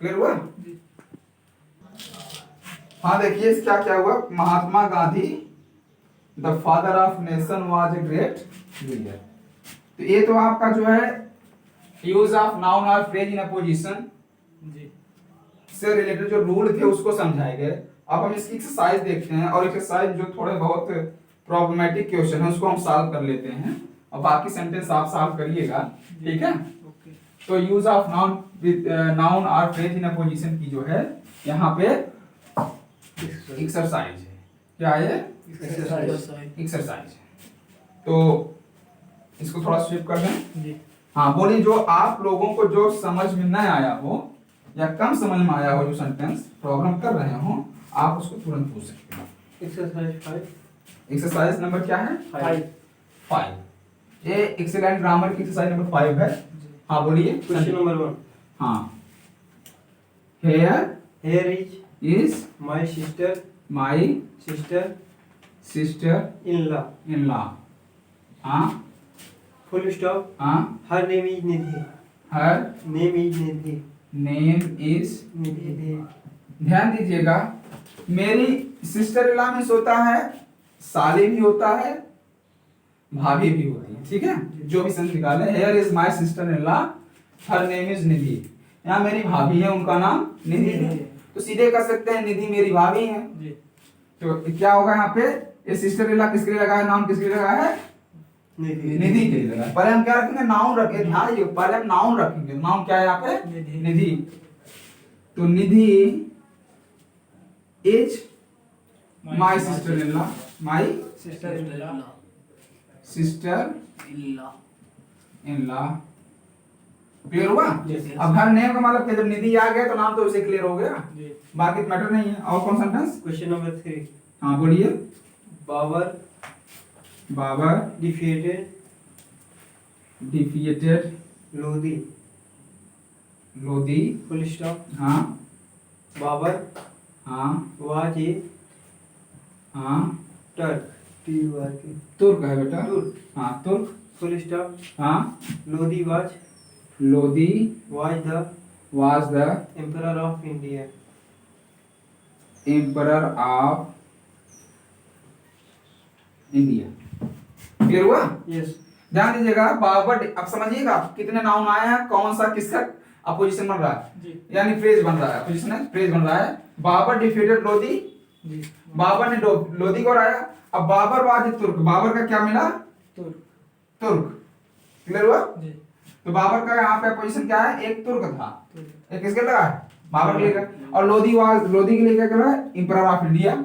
Clear हुआ? हाँ देखिए क्या क्या हुआ, Mahatma Gandhi the father of nation was a great leader. तो ये तो आपका जो है यूज ऑफ नाउन और फ्रेज इन अपोजिशन से रिलेटेड जो रूल थे उसको समझाए गए। अब हम इसकी एक्सरसाइज देखते हैं, और एक्सरसाइज जो थोड़े बहुत प्रॉब्लमेटिक क्वेश्चन है उसको हम सॉल्व कर लेते हैं, और बाकी सेंटेंस आप सॉल्व करिएगा, ठीक है? तो use of noun with noun और फ्रेज इन अपोजिशन की जो है यहाँ पे एक्सरसाइज है। क्या है? एक्सरसाइज। तो इसको थोड़ा स्विप कर दें। हाँ बोलिए, जो आप लोगों को जो समझ में न आया हो या कम समझ में आया हो, जो सेंटेंस प्रॉब्लम कर रहे हो, आप उसको तुरंत पूछ सकते हो। एक्सरसाइज 5। एक्सरसाइज नंबर क्या है? 5। ये एक्सीलेंट ग्रामर की एक्सरसाइज नंबर 5 है। हाँ बोलिए। Question number 1। हाँ, here is is my my sister in law. हाँ फुल स्टॉप। हाँ, her name is Nidhi. Her name is Nidhi. Name is. Nidhi. ध्यान दीजिएगा, मेरी सिस्टर इन लॉ में होता है, साली भी होता है, भाभी भी होती है, ठीक है? जो भी सेंस निकाले, here is my sister in law, her name is Nidhi. यहाँ मेरी भाभी है, उनका नाम निधि है, तो सीधे कर सकते हैं निधि मेरी भाभी है। तो क्या होगा यहाँ पे, ये सिस्टर इन लॉ किसके लिए लगा है, नाउन किसके लिए लगा है? निधि के लिए लगा है। पहले हम क्या रखेंगे, नाउन रखेंगे, ध्यान दीजिए, पहले हम नाउन रखेंगे। नाउन क्या है यहाँ पे? निधि। तो Nidhi is my sister in law, my sister in law. Clear हुआ? अब हर नेम का मतलब कि जब निधि आ गया तो नाम तो उसे क्लियर हो गया, बाकी तो मैटर नहीं है। और कौन सेंटेंस? Question number 3। हाँ बोलिए। Babur defeated Lodi. Full stop. हाँ बाबर हाँ वाज ए हाँ, टर्क। तुर्क है बेटा। तुर्क। हाँ तुर्क। Full stop. हाँ, Lodhi Lodhi was the emperor of India. Clear हुआ? यस। ध्यान दीजिएगा, बाबर, अब समझिएगा कितने नाउन आए हैं, कौन सा किसका अपोजिशन बन रहा है, यानी फ्रेज बन रहा है, अपोजिशन है, फ्रेज बन रहा है। बाबर डिफीटेड लोधी, बाबर ने लोधी को हराया। अब बाबर वाज तुर्क, बाबर का क्या मिला? तुर्क। क्लियर हुआ? तो बाबर का यहाँ पे अपोजिशन क्या है? एक तुर्क था, एक किसके लगा है? बाबर के लिए। और लोधी के लिए क्या कर रहा है? Emperor of India.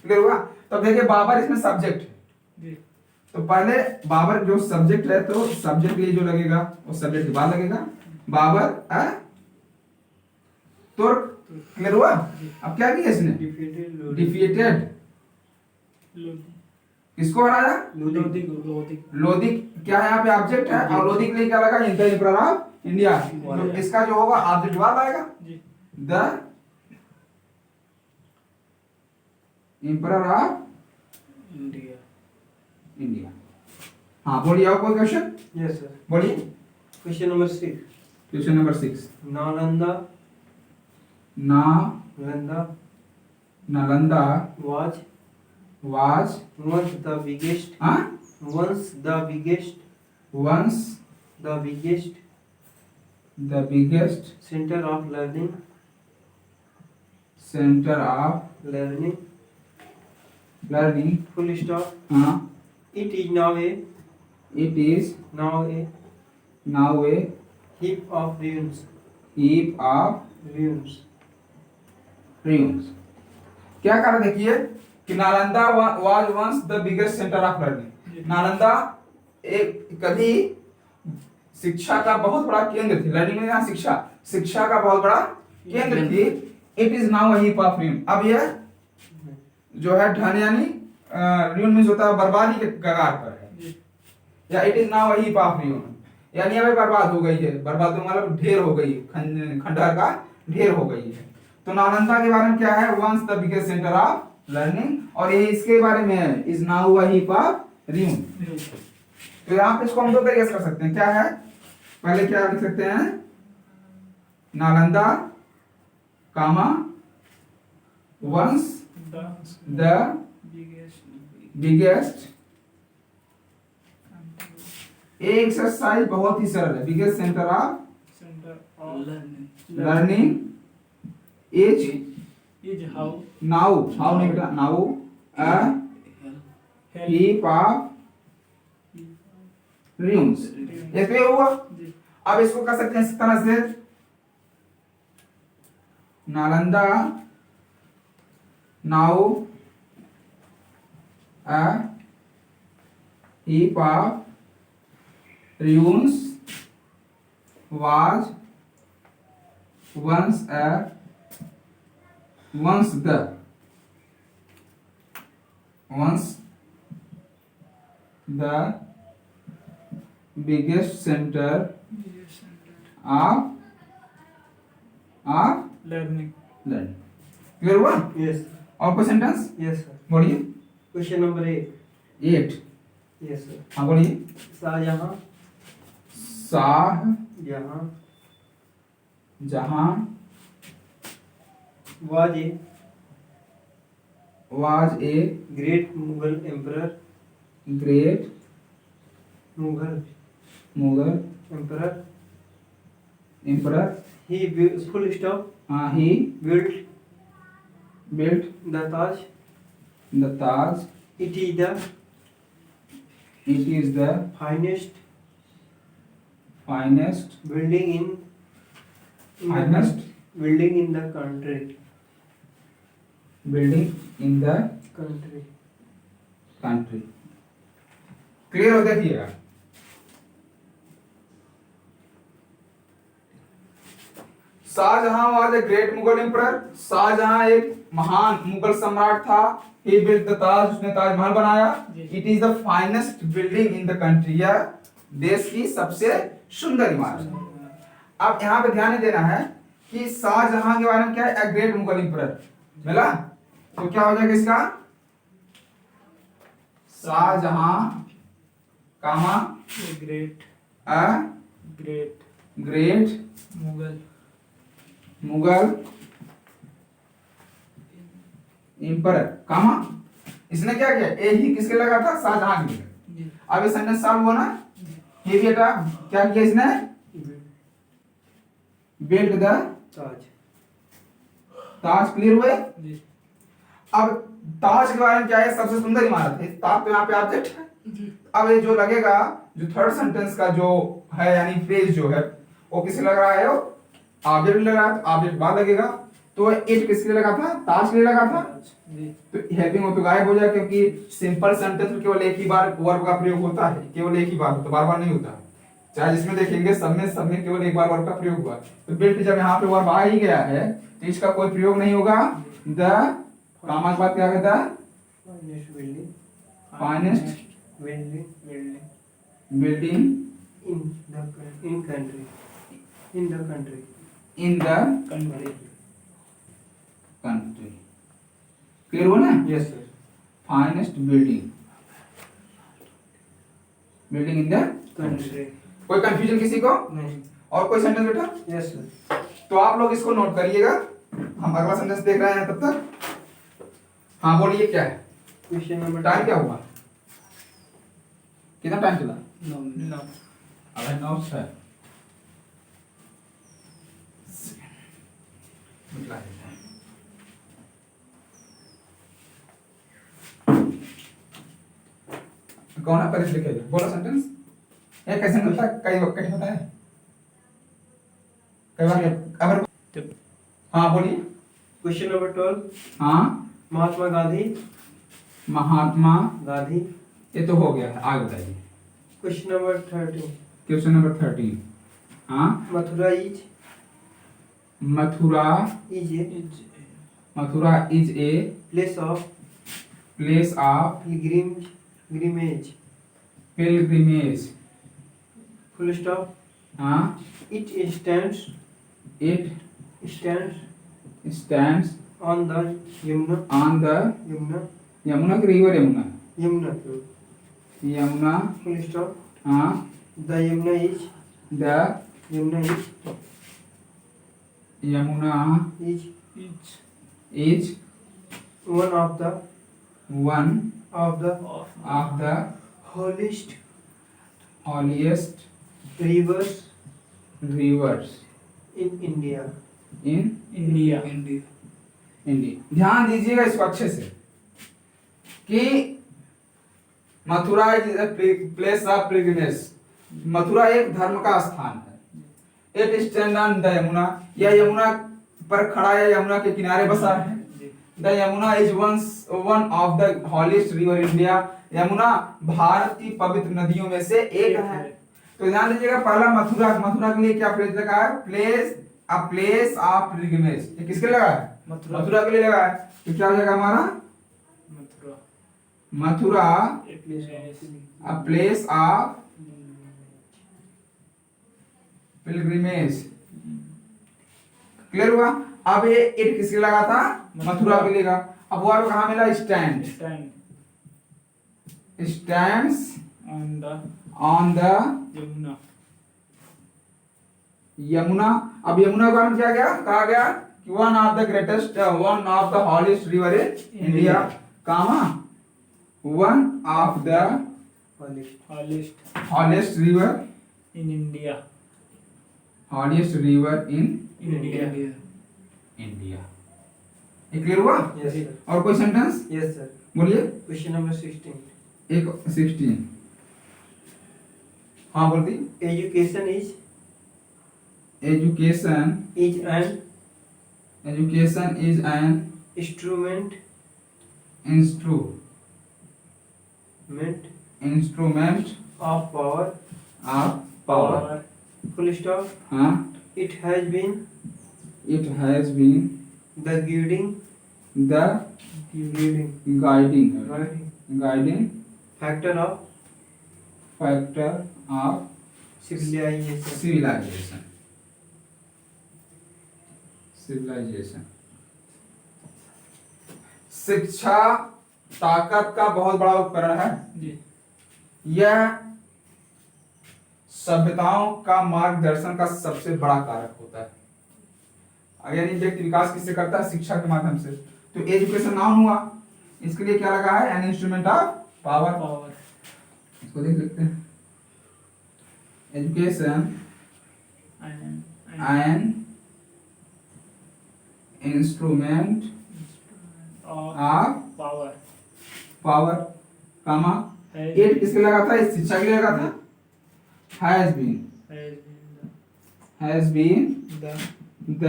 क्लियर हुआ? तो देखिए बाबर इसमें सब्जेक्ट है, तो पहले बाबर जो सब्जेक्ट है, तो सब्जेक्ट के लिए जो लगेगा वो सब्जेक्ट के बाद लगेगा। बाबर तुर्क। क्लियर हुआ? अब क्या किया इसने? डिफीटेड किसको हराया? लोधी क्या है यहाँ पे? ऑब्जेक्ट है, और लोधी के लिए क्या लगा? Emperor of India. तो इसका जो होगा ऑब्जेक्ट बाद आएगा, द एम्परर ऑफ इंडिया। हाँ बोलिए, और कोई क्वेश्चन? Yes sir. बोलिए। Question number 6। Question number 6। Nalanda was once the biggest center of learning full stop. It is now a heap of ruins. क्या कारण देखिए कि Nalanda was once the biggest center of learning। Nalanda एक कभी शिक्षा का बहुत बड़ा केंद्र थी। लर्निंग में शिक्षा का बहुत बड़ा केंद्र थी। It is now a heap of ruin। अब यह जो है ढन यानी ruin मींस होता है बर्बादी के कगार पर है, या it is now a heap of ruin यानी अब बर्बाद हो गई है। बर्बाद मतलब ढेर हो गई, खंडहर का ढेर हो गई है। तो नालंदा के बारे में क्या है? Once the biggest centre of learning, और ये इसके बारे में है, is now a heap of ruin। तो यहाँ पे इसको हम दो तरीके से कर सकते हैं। क्या है? पहले क्या लिख सकते हैं? Nalanda comma once the biggest ये एक्सरसाइज बहुत ही सरल है। Biggest centre of learning is how now नहीं बेटा, now a heap of rooms. ये तो ये हुआ। अब इसको कर सकते हैं इस तरह से, Nalanda now a heap of ruins was once the biggest center of learning clear हुआ? Yes. और कोई सेंटेंस Yes, sir. बोलिए। Question number 8. 8। Yes, sir. हाँ बोलिए। Shahjahan Shahjahan was a a great Mughal emperor. great Mughal Mughal emperor. emperor। Full stop. He Built built the Taj. the Taj। It is the finest building in finest building in the country. building in the Country. country। Clear हो? देखिएगा, Shahjahan was a great Mughal emperor. Shahjahan एक महान मुगल सम्राट था। ही built the ताज, उसने ताजमहल बनाया। It is the finest building in the country, यह देश की सबसे सुंदर इमारत। अब यहाँ पे ध्यान देना है कि शाहजहां के बारे में क्या है, ए ग्रेट मुगल एम्परर मिला, तो क्या हो जाएगा इसका, Shahjahan comma great a great Mughal emperor comma, इसने क्या किया, ए ही किसके लगा था, शाहजहां के लिए। अब ये सेंटेंस सॉल्व हुआ ना, ये भी बेटा क्या किया इसने, build the Taj. Taj. Clear हुए? अब ताज के बारे में क्या है, सबसे सुंदर इमारत है। ताज तो यहाँ पे ऑब्जेक्ट है। अब ये जो लगेगा, जो थर्ड सेंटेंस का जो है यानी फ्रेज जो है, वो किसे लग रहा है, ऑब्जेक्ट लग रहा है, ऑब्जेक्ट बाद लगेगा। तो इट किसके लिए लगा था, ताज के लिए लगा था। तो हेल्पिंग हो तो गायब हो जाए, क्योंकि सिंपल सेंटेंस में केवल एक ही बार वर्ब का प्रयोग होता है, केवल एक ही बार, तो बार बार नहीं होता। चाहे जिसमें देखेंगे सब में केवल एक बार वर्ब का प्रयोग हुआ। तो बिल्ट जब यहाँ पे वर्ब आ ही गया है, तो इसका कोई प्रयोग नहीं होगा। द कामा के बाद क्या कहता है, Finest building. Finest Building. Building In the country. In the country. In the Country. Country. Clear हुआ ना? Yes, sir. Finest building in the. Country. कोई कंफ्यूजन किसी को? नहीं. और कोई सेंटेंस बेटा? Yes, sir. तो आप लोग इसको नोट करिएगा, हम अगला सेंटेंस देख रहे हैं तब तक। हाँ बोलिए, क्या है, Question number टाइम क्या हुआ, कितना टाइम चला? no अबे 9 6 मिला है। कौन है पहले लिखे, बोला सेंटेंस। ये कैसे होता है, कई वक्त होता है, कई बार अगर। हाँ बोलिए। Question number 12. हाँ, महात्मा महात्मा गांधी. ये तो हो गया है, आगे बताइए। Question number 13. Question number 13। हाँ, Mathura is Mathura is a place of place of pilgrimage. Pilgrimage. Full stop. हाँ, It stands it stands on the Yamuna. On the Yamuna. Yamuna की river, Yamuna. Yamuna. Full stop. हाँ, The Yamuna is the Yamuna is Each is one of the of of the holiest holiest rivers rivers in India. in India. India. ध्यान दीजिएगा इसको अच्छे से कि Mathura is place of pilgrimage. Mathura एक धर्म का स्थान है। It stand on the Yamuna, यह यमुना पर खड़ा है, यमुना के किनारे बसा है। The Yamuna is one of the holiest river India, Yamuna Bharat की पवित्र नदियों में से एक है। तो ध्यान दीजिएगा पहला मथुरा, मथुरा के लिए क्या प्लेस लगा है? Place, a place of pilgrimage. ये किसके लगा है? मथुरा के लिए लगा है। तो क्या हो जाएगा हमारा? Mathura a place of pilgrimage. Clear हुआ? अब ये इट किसके लगा था? मथुरा के लिए लगा। अब वर्ब कहां मिला? Stand. Stands on the Yamuna. अब यमुना का नाम क्या गया? कहा गया कि one of the greatest, one of the holiest river in India, comma one of the holiest river in India. Holiest river in India. India. ये क्लियर हुआ? Yes sir. और कोई सेंटेंस Yes sir. बोलिए। Question number 16. एक 16। हाँ बोल दी। Education is education an education is an instrument instrument of power. Of power. Full stop. हाँ, It has been it has been the guiding the guiding factor of factor of civilization. Civilization. शिक्षा ताकत का बहुत बड़ा उपकरण है। जी। यह सभ्यताओं का मार्गदर्शन का सबसे बड़ा कारक होता है। यानी व्यक्ति विकास किससे करता है? शिक्षा के माध्यम से। तो एजुकेशन नाउन हुआ, इसके लिए क्या लगा है? An instrument of power. इसको देख लेते हैं। Education an instrument of power, comma it किसके लगा था? इस शिक्षा के लिए लगा था। Has been the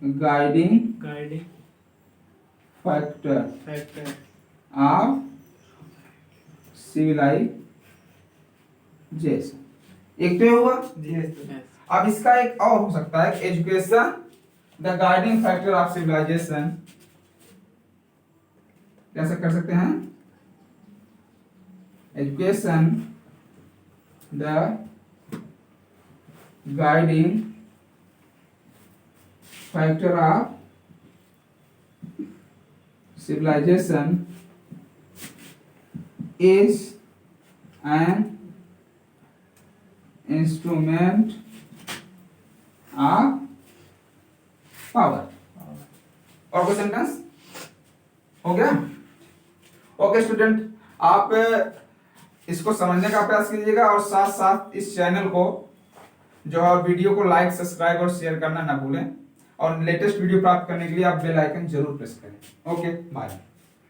guiding factor of civilization. एक तो ये हुआ। अब इसका एक और हो सकता है, education the guiding factor of civilization. कैसे कर सकते हैं? Education the guiding factor of civilization is an instrument of power। और कोई सेंटेंस हो गया? ओके स्टूडेंट, आप इसको समझने का प्रयास कीजिएगा और साथ साथ इस चैनल को जो है वीडियो को लाइक, सब्सक्राइब और शेयर करना ना भूलें। और लेटेस्ट वीडियो प्राप्त करने के लिए आप बेल आइकन जरूर प्रेस करें। Okay bye.